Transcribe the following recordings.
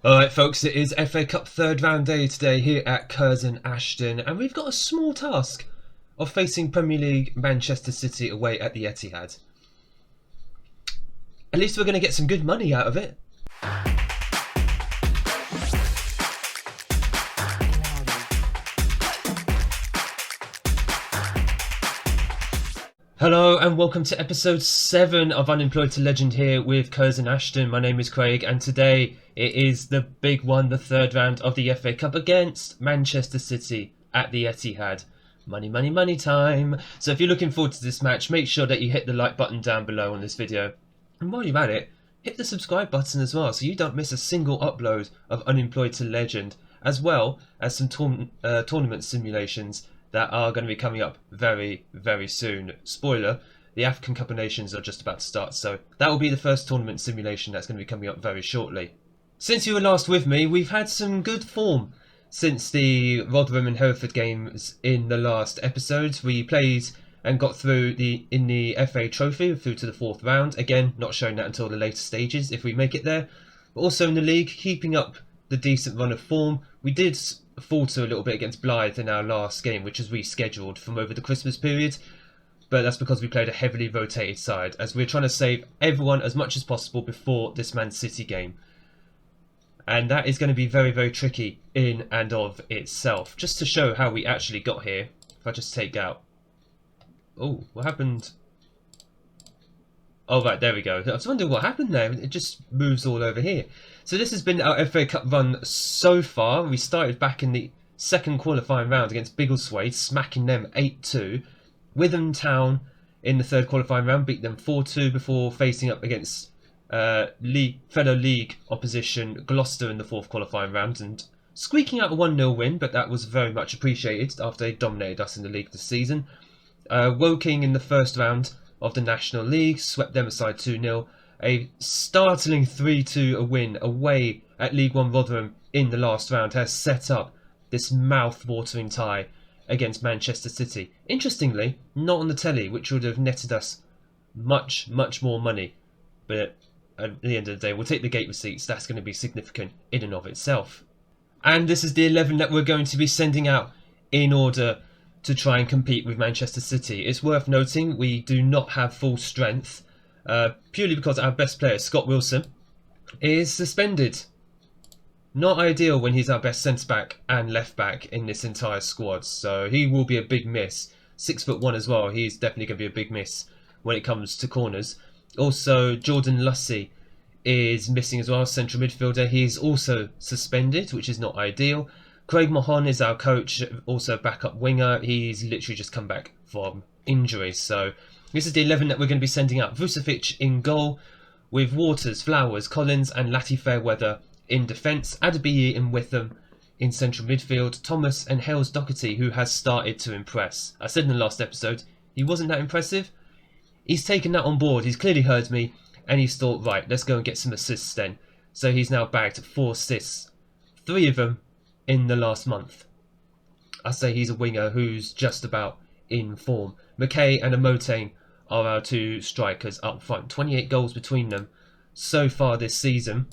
Alright folks, it is FA Cup third round day today here at Curzon Ashton, and we've got a small task of facing Premier League Manchester City away at the Etihad. At least we're going to get some good money out of it. Hello and welcome to episode 7 of Unemployed to Legend here with Curzon Ashton. My name is Craig and today it is the big one, the third round of the FA Cup against Manchester City at the Etihad. Money, money, money time. So if you're looking forward to this match, make sure that you hit the like button down below on this video. And while you're at it, hit the subscribe button as well so you don't miss a single upload of Unemployed to Legend, as well as some tournament simulations that are going to be coming up very, very soon. Spoiler, the African Cup of Nations are just about to start, so that will be the first tournament simulation that's going to be coming up very shortly. Since you were last with me, we've had some good form since the Rotherham and Hereford games in the last episodes. We played and got through in the FA Trophy, through to the fourth round. Again, not showing that until the later stages if we make it there. But also in the league, keeping up the decent run of form. We did falter a little bit against Blythe in our last game, which was rescheduled from over the Christmas period, but that's because we played a heavily rotated side, as we're trying to save everyone as much as possible before this Man City game, and that is going to be very, very tricky in and of itself. Just to show how we actually got here, if I just take out, oh, what happened? Oh right, there we go. I was wondering what happened there. It just moves all over here. So this has been our FA Cup run so far. We started back in the second qualifying round against Biggleswade, smacking them 8-2. Witham Town in the third qualifying round, beat them 4-2 before facing up against fellow league opposition Gloucester in the fourth qualifying round and squeaking out a 1-0 win, but that was very much appreciated after they dominated us in the league this season. Woking in the first round of the National League, swept them aside 2-0. A startling 3-2 win away at League One Rotherham in the last round has set up this mouth-watering tie against Manchester City. Interestingly, not on the telly, which would have netted us much, much more money. But at the end of the day, we'll take the gate receipts. That's going to be significant in and of itself. And this is the 11 that we're going to be sending out in order to try and compete with Manchester City. It's worth noting we do not have full strength, purely because our best player, Scott Wilson, is suspended. Not ideal when he's our best centre-back and left-back in this entire squad, so he will be a big miss. 6'1" as well, he's definitely going to be a big miss when it comes to corners. Also, Jordan Lussey is missing as well, central midfielder. He's also suspended, which is not ideal. Craig Mahon is our coach, also backup winger. He's literally just come back from injury. So this is the 11 that we're going to be sending out. Vucevic in goal, with Waters, Flowers, Collins and Lati Fairweather in defence. Adebayi in Witham in central midfield. Thomas and Hales Doherty, who has started to impress. I said in the last episode, he wasn't that impressive. He's taken that on board. He's clearly heard me and he's thought, right, let's go and get some assists then. So he's now bagged 4 assists. 3 of them in the last month. I say he's a winger who's just about in form. McKay and Amotain are our 2 strikers up front. 28 goals between them so far this season.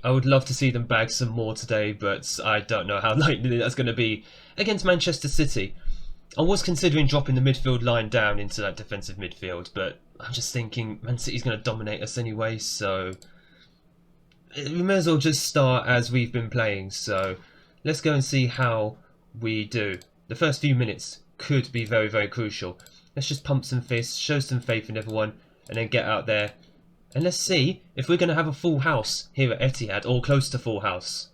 I would love to see them bag some more today, but I don't know how likely that's going to be against Manchester City. I was considering dropping the midfield line down into that defensive midfield, but I'm just thinking Man City's going to dominate us anyway, so we may as well just start as we've been playing. So let's go and see how we do. The first few minutes could be very, very crucial. Let's just pump some fists, show some faith in everyone, and then get out there. And let's see if we're going to have a full house here at Etihad, or close to full house.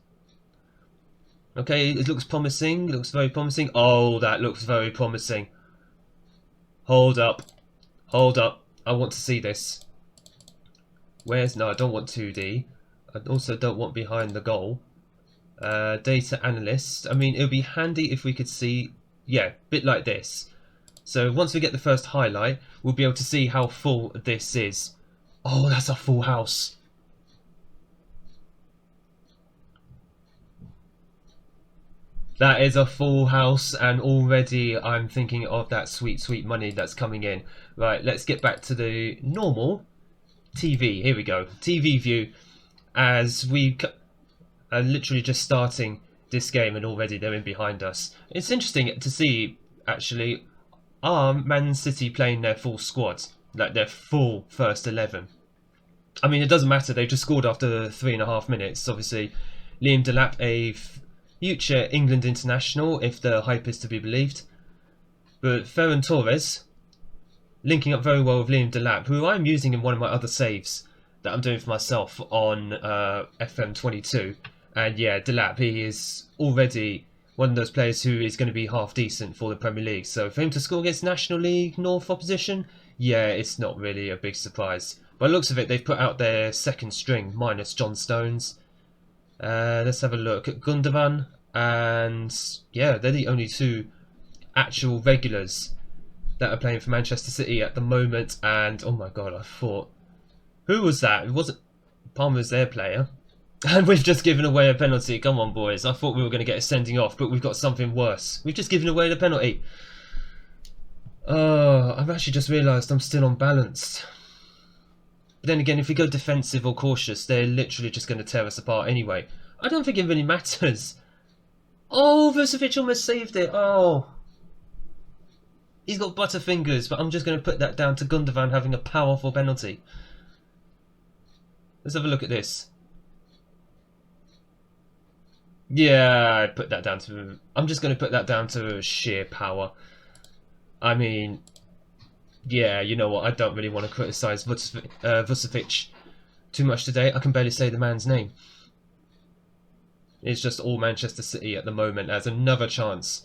Okay, it looks promising. It looks very promising. Oh, that looks very promising. Hold up. Hold up. I want to see this. Where's... No, I don't want 2D. I also don't want behind the goal. Data analyst. I mean, it would be handy if we could see, yeah, a bit like this. So once we get the first highlight, we'll be able to see how full this is. Oh, that's a full house. That is a full house, and already I'm thinking of that sweet, sweet money that's coming in. Right, let's get back to the normal TV. Here we go. TV view as we... and literally just starting this game and already they're in behind us. It's interesting to see, actually, are Man City playing their full squad, like their full first 11? I mean, it doesn't matter, they've just scored after 3.5 minutes. Obviously, Liam Delap, a future England international, if the hype is to be believed. But Ferran Torres, linking up very well with Liam Delap, who I'm using in one of my other saves that I'm doing for myself on FM22. And yeah, Delap, he is already one of those players who is going to be half decent for the Premier League. So for him to score against National League North opposition, yeah, it's not really a big surprise. By the looks of it, they've put out their second string, minus John Stones. Let's have a look at Gundogan. And yeah, they're the only two actual regulars that are playing for Manchester City at the moment. And oh my god, I thought, who was that? It wasn't Palmer's their player. And we've just given away a penalty. Come on, boys. I thought we were going to get a sending off, but we've got something worse. We've just given away the penalty. Oh, I've actually just realised I'm still unbalanced. But then again, if we go defensive or cautious, they're literally just going to tear us apart anyway. I don't think it really matters. Oh, Vucevic almost saved it. Oh. He's got butterfingers, but I'm just going to put that down to Gundogan having a powerful penalty. Let's have a look at this. Yeah, I put that down to... I'm just going to put that down to sheer power. I mean, yeah, you know what? I don't really want to criticise Vucevic too much today. I can barely say the man's name. It's just all Manchester City at the moment as another chance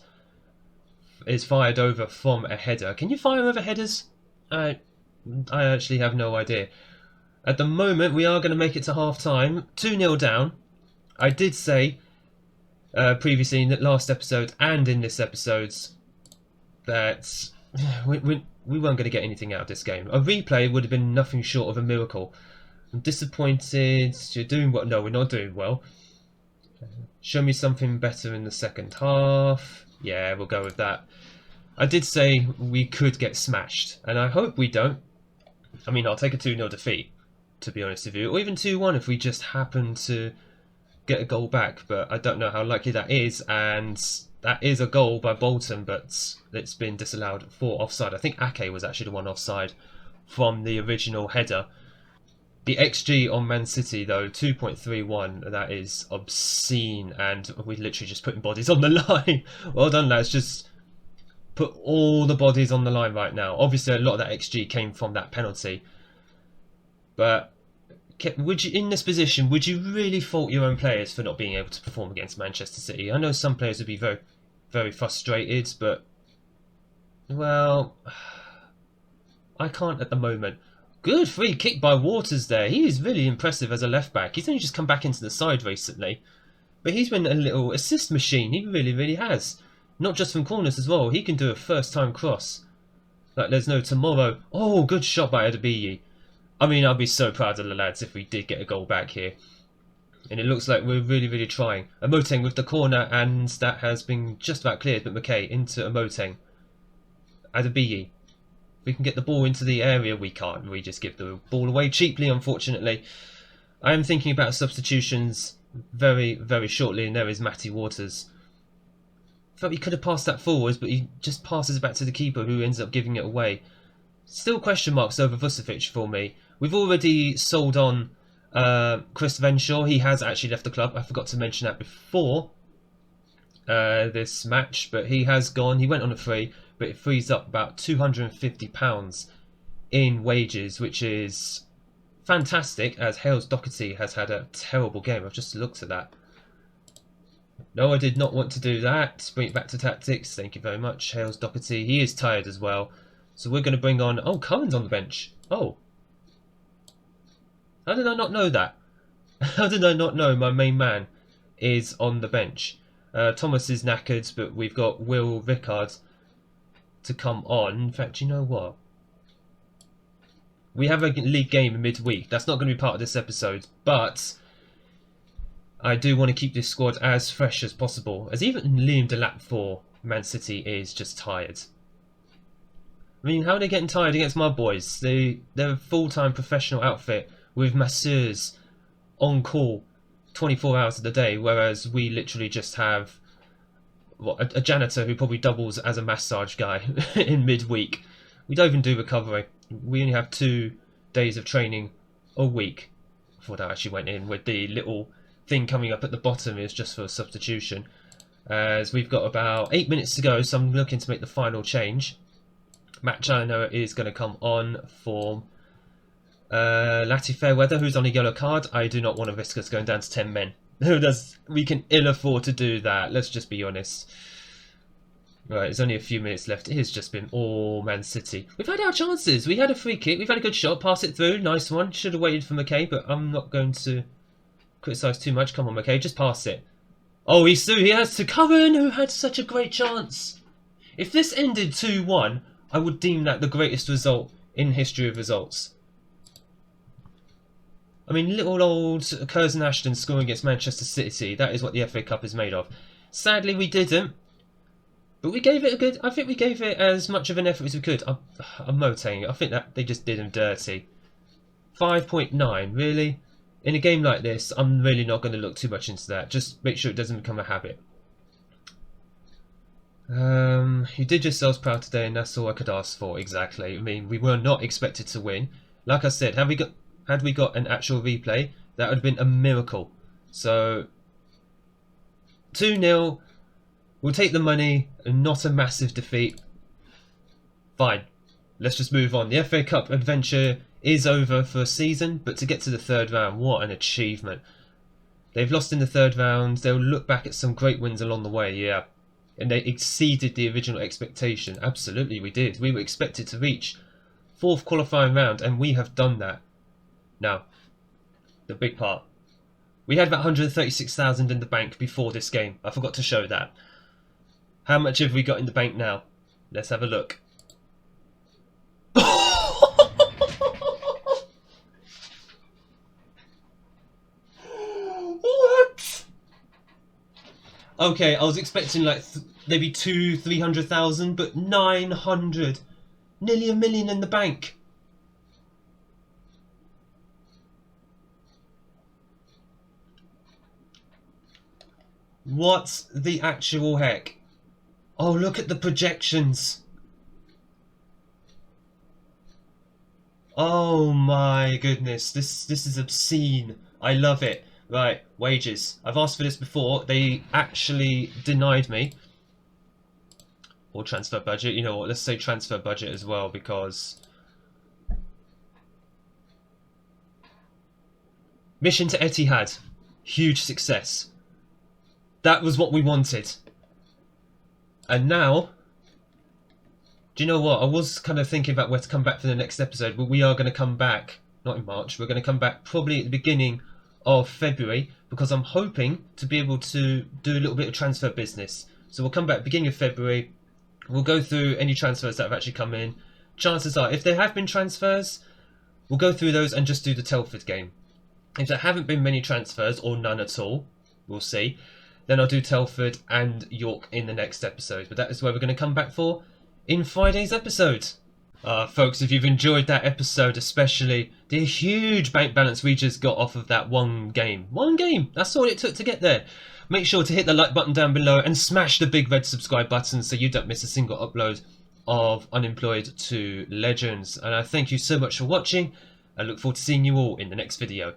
is fired over from a header. Can you fire over headers? I actually have no idea. At the moment, we are going to make it to half-time. 2-0 down. I did say previously in the last episode and in this episode that we weren't going to get anything out of this game. A replay would have been nothing short of a miracle. I'm disappointed. You're doing well. No, we're not doing well. Show me something better in the second half. Yeah, we'll go with that. I did say we could get smashed, and I hope we don't. I mean, I'll take a 2-0 defeat, to be honest with you, or even 2-1 if we just happen to get a goal back, but I don't know how likely that is, and that is a goal by Bolton, but it's been disallowed for offside. I think Ake was actually the one offside from the original header. The XG on Man City, though, 2.31, that is obscene, and we're literally just putting bodies on the line. Well done, lads, just put all the bodies on the line right now. Obviously, a lot of that XG came from that penalty, but would you, in this position, would you really fault your own players for not being able to perform against Manchester City? I know some players would be very, very frustrated, but, well, I can't at the moment. Good free kick by Waters there. He is really impressive as a left-back. He's only just come back into the side recently, but he's been a little assist machine. He really, really has. Not just from corners as well. He can do a first-time cross like there's no tomorrow. Oh, good shot by Adebayi. I mean, I'd be so proud of the lads if we did get a goal back here. And it looks like we're really, really trying. Amoteng with the corner, and that has been just about cleared, but McKay into Amoteng. Adebayi. If we can get the ball into the area, we can't. We just give the ball away cheaply, unfortunately. I am thinking about substitutions very, very shortly, and there is Matty Waters. I thought he could have passed that forwards, but he just passes it back to the keeper, who ends up giving it away. Still question marks over Vucevic for me. We've already sold on Chris Venshaw. He has actually left the club. I forgot to mention that before this match, but he has gone. He went on a free, but it frees up about £250 in wages, which is fantastic, as Hales Doherty has had a terrible game. I've just looked at that. No, I did not want to do that. Bring it back to tactics. Thank you very much, Hales Doherty. He is tired as well. So we're going to bring on... Oh, Cullen's on the bench. Oh. How did I not know that? How did I not know my main man is on the bench? Thomas is knackered, but we've got Will Rickard to come on. In fact, you know what? We have a league game midweek. That's not going to be part of this episode, but I do want to keep this squad as fresh as possible, as even Liam Delap for Man City is just tired. I mean, how are they getting tired against my boys? They're a full-time professional outfit with masseurs on call 24 hours of the day, whereas we literally just have a janitor who probably doubles as a massage guy in midweek. We don't even do recovery. We only have 2 days of training a week. Before that actually went in with the little thing coming up at the bottom is just for substitution. As we've got about 8 minutes to go, so I'm looking to make the final change. Matt Challoner is going to come on for Lati Fairweather, who's on a yellow card. I do not want to risk us going down to 10 men. We can ill afford to do that, let's just be honest. Right, there's only a few minutes left. It has just been all Man City. We've had our chances. We had a free kick. We've had a good shot. Pass it through. Nice one. Should have waited for McKay, but I'm not going to criticise too much. Come on, McKay. Just pass it. Oh, he's through. He has to Curran, who had such a great chance. If this ended 2-1, I would deem that the greatest result in history of results. I mean, little old Curzon Ashton scoring against Manchester City. That is what the FA Cup is made of. Sadly, we didn't. But we gave it a good... I think we gave it as much of an effort as we could. I'm motating it. I think that they just did him dirty. 5.9, really? In a game like this, I'm really not going to look too much into that. Just make sure it doesn't become a habit. You did yourselves proud today, and that's all I could ask for, exactly. I mean, we were not expected to win. Like I said, had we got an actual replay, that would have been a miracle. So, 2-0... We'll take the money, and not a massive defeat. Fine. Let's just move on. The FA Cup adventure is over for a season, but to get to the 3rd round, what an achievement. They've lost in the 3rd round. They'll look back at some great wins along the way, yeah. And they exceeded the original expectation. Absolutely, we did. We were expected to reach 4th qualifying round, and we have done that. Now, the big part. We had about 136,000 in the bank before this game. I forgot to show that. How much have we got in the bank now? Let's have a look. What? Okay, I was expecting like maybe 200,000-300,000, but 900. Nearly $1 million in the bank. What the actual heck? Oh, look at the projections. Oh my goodness, this is obscene. I love it. Right, wages. I've asked for this before. They actually denied me. Or transfer budget. You know what, let's say transfer budget as well, because... Mission to Etihad. Huge success. That was what we wanted. And now, do you know what? I was kind of thinking about where to come back for the next episode, but we are going to come back, not in March, we're going to come back probably at the beginning of February, because I'm hoping to be able to do a little bit of transfer business. So we'll come back beginning of February, we'll go through any transfers that have actually come in. Chances are, if there have been transfers, we'll go through those and just do the Telford game. If there haven't been many transfers, or none at all, we'll see. Then I'll do Telford and York in the next episode. But that is where we're going to come back for in Friday's episode. Folks, if you've enjoyed that episode, especially the huge bank balance we just got off of that one game. One game! That's all it took to get there. Make sure to hit the like button down below and smash the big red subscribe button so you don't miss a single upload of Unemployed to Legends. And I thank you so much for watching. I look forward to seeing you all in the next video.